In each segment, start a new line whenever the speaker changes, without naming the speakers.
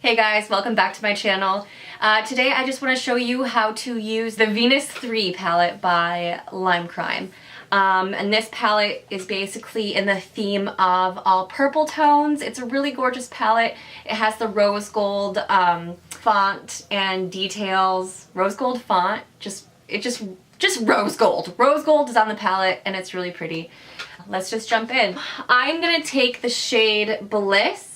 Hey guys, welcome back to my channel. Today I just want to show you how to use the Venus 3 palette by Lime Crime. And this palette is basically in the theme of all purple tones. It's a really gorgeous palette. It has the rose gold font and details. Rose gold font, just rose gold. Rose gold is on the palette and it's really pretty. Let's just jump in. I'm gonna take the shade Bliss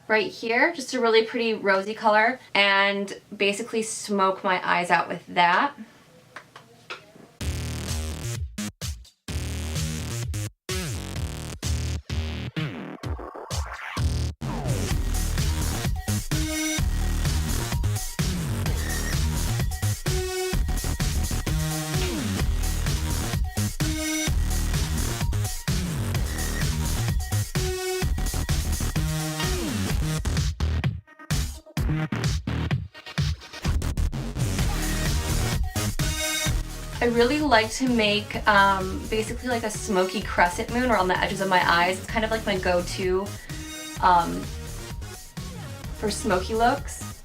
right here, just a really pretty rosy color, and basically smoke my eyes out with that. I really like to make basically like a smoky crescent moon around the edges of my eyes. It's kind of like my go-to for smoky looks.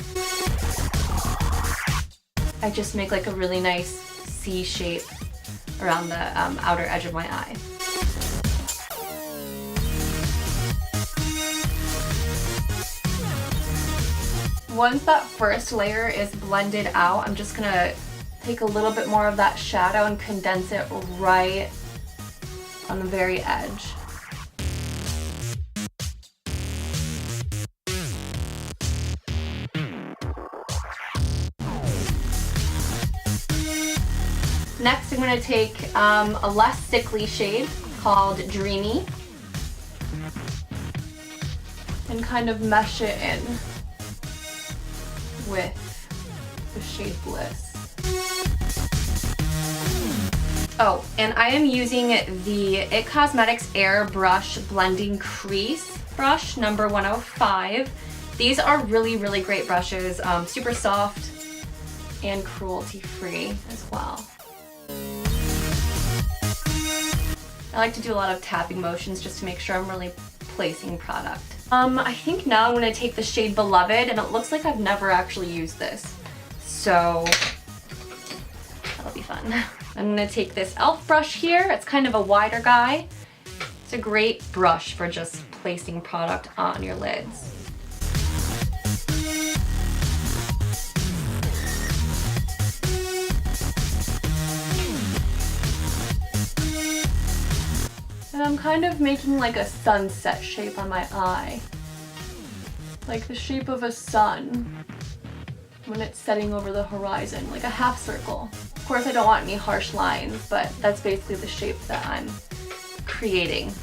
I just make like a really nice C shape around the outer edge of my eye. Once that first layer is blended out, I'm just gonna take a little bit more of that shadow and condense it right on the very edge. Next, I'm going to take a less sickly shade called Dreamy and kind of mesh it in with the shade Bliss. Oh, and I am using the IT Cosmetics Airbrush Blending Crease brush, number 105. These are really, really great brushes, super soft and cruelty-free as well. I like to do a lot of tapping motions just to make sure I'm really placing product. I think now I'm going to take the shade Beloved, and it looks like I've never actually used this, so that'll be fun. I'm going to take this e.l.f. brush here. It's kind of a wider guy. It's a great brush for just placing product on your lids. And I'm kind of making like a sunset shape on my eye. Like the shape of a sun when it's setting over the horizon, like a half circle. Of course, I don't want any harsh lines, but that's basically the shape that I'm creating.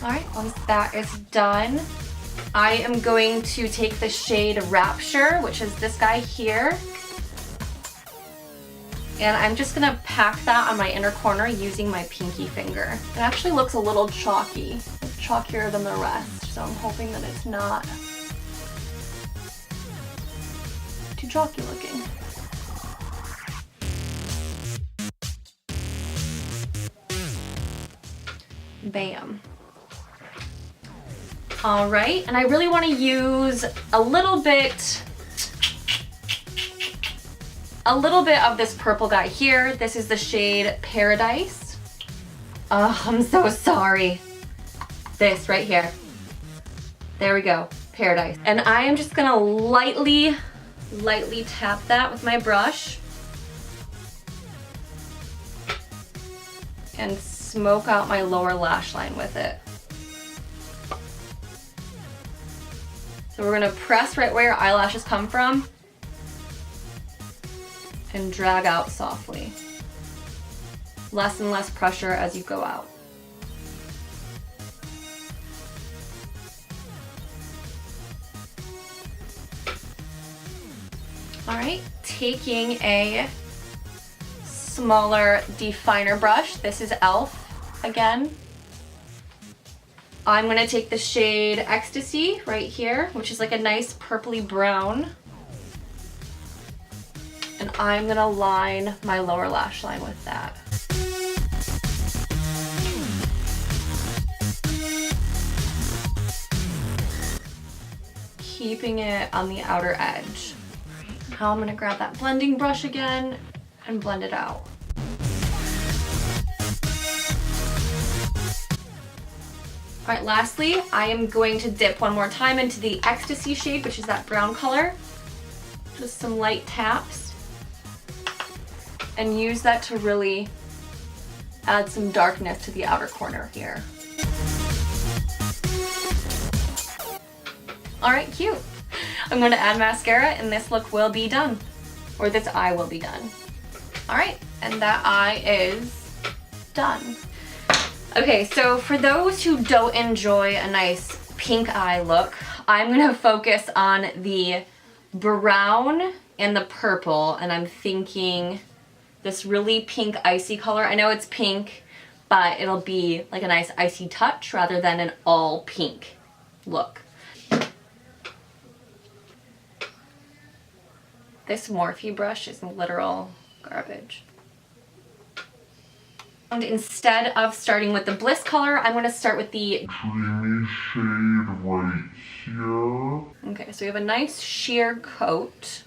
Alright, once that is done, I am going to take the shade Rapture, which is this guy here, and I'm just gonna pack that on my inner corner using my pinky finger. It actually looks a little chalky, chalkier than the rest, so I'm hoping that it's not too chalky looking. Bam. All right, and I really want to use a little bit of this purple guy here. This is the shade Paradise. Oh, I'm so sorry. This right here. There we go, Paradise. And I am just gonna lightly tap that with my brush and smoke out my lower lash line with it. So we're gonna press right where your eyelashes come from and drag out softly. Less and less pressure as you go out. All right, taking a smaller definer brush. This is e.l.f. again. I'm gonna take the shade Ecstasy right here, which is like a nice purpley brown. And I'm gonna line my lower lash line with that. keeping it on the outer edge. Now I'm gonna grab that blending brush again and blend it out. All right, lastly, I am going to dip one more time into the Ecstasy shade, which is that brown color. Just some light taps. And use that to really add some darkness to the outer corner here. All right, cute. I'm going to add mascara and this look will be done. Or this eye will be done. All right, and that eye is done. Okay, so for those who don't enjoy a nice pink eye look, I'm gonna focus on the brown and the purple, and I'm thinking this really pink icy color. I know it's pink, but it'll be like a nice icy touch rather than an all pink look. This Morphe brush is literal garbage. And instead of starting with the Bliss color, I'm going to start with the creamy shade right here. Okay, so we have a nice sheer coat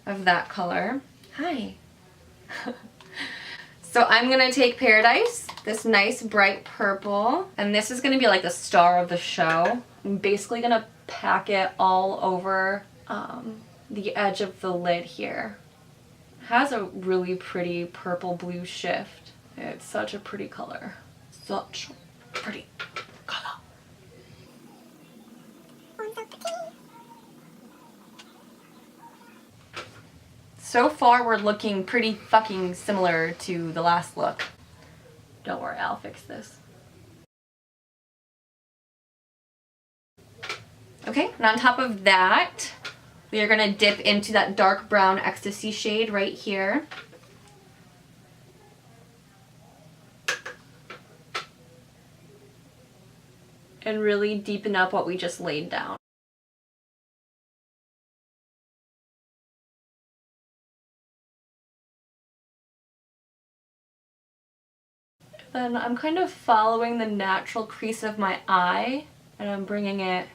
of that color. Hi. So I'm going to take Paradise, this nice bright purple, and this is going to be like the star of the show. I'm basically going to pack it all over the edge of the lid here. It has a really pretty purple blue shift. It's such a pretty color. Such a pretty color. So far we're looking pretty fucking similar to the last look. Don't worry, I'll fix this. Okay, and on top of that, we are gonna dip into that dark brown Ecstasy shade right here. And really deepen up what we just laid down. Then I'm kind of following the natural crease of my eye, and I'm bringing it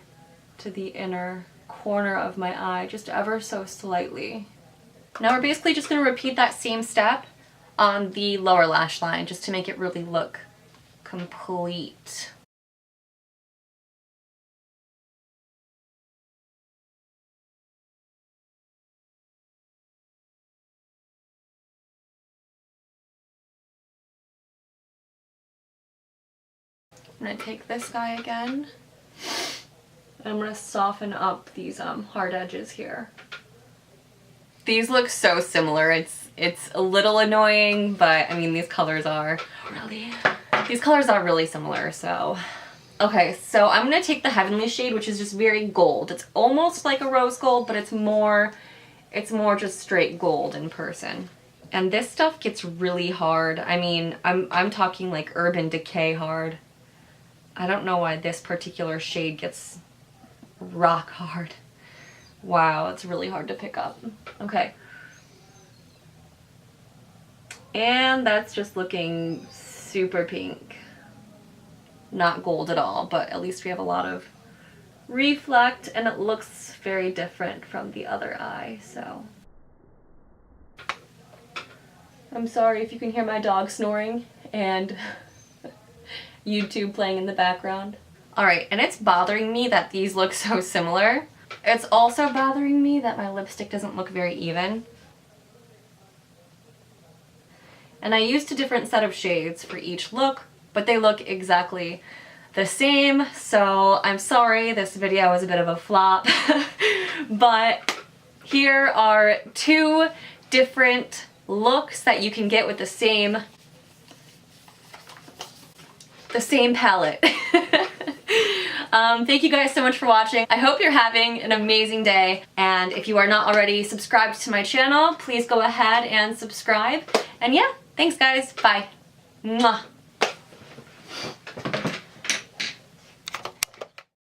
to the inner corner of my eye, just ever so slightly. Now we're basically just going to repeat that same step on the lower lash line, just to make it really look complete. I'm going to take this guy again, and I'm going to soften up these hard edges here. These look so similar. It's a little annoying, but I mean these colors are really similar, so. Okay, so I'm going to take the Heavenly shade, which is just very gold. It's almost like a rose gold, but it's more just straight gold in person. And this stuff gets really hard. I mean, I'm talking like Urban Decay hard. I don't know why this particular shade gets rock hard. Wow, it's really hard to pick up. Okay. And that's just looking super pink. Not gold at all, but at least we have a lot of reflect, and it looks very different from the other eye, so. I'm sorry if you can hear my dog snoring and YouTube playing in the background. Alright, and it's bothering me that these look so similar. It's also bothering me that my lipstick doesn't look very even. And I used a different set of shades for each look, but they look exactly the same, so I'm sorry this video was a bit of a flop. But here are two different looks that you can get with the same palette. Thank you guys so much for watching. I hope you're having an amazing day, and if you are not already subscribed to my channel, please go ahead and subscribe. And yeah, thanks guys. Bye. Mwah.